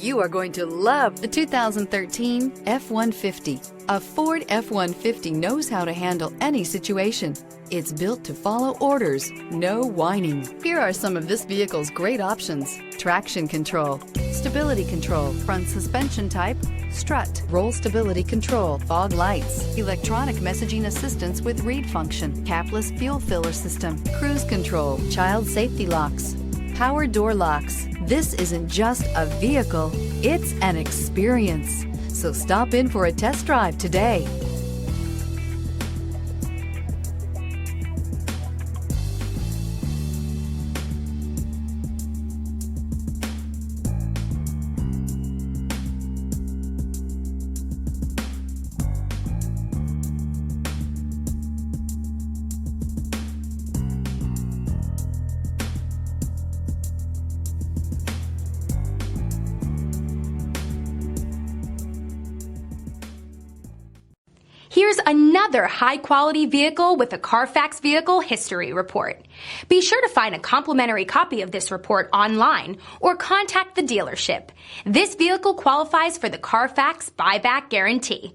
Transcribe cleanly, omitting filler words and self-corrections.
You are going to love the 2013 F-150. A Ford F-150 knows how to handle any situation. It's built to follow orders, no whining. Here are some of this vehicle's great options: traction control, stability control, front suspension type, strut, roll stability control, fog lights, electronic messaging assistance with read function, capless fuel filler system, cruise control, child safety locks, power door locks. This isn't just a vehicle, it's an experience. So stop in for a test drive today. Here's another high-quality vehicle with a Carfax Vehicle History Report. Be sure to find a complimentary copy of this report online or contact the dealership. This vehicle qualifies for the Carfax Buyback Guarantee.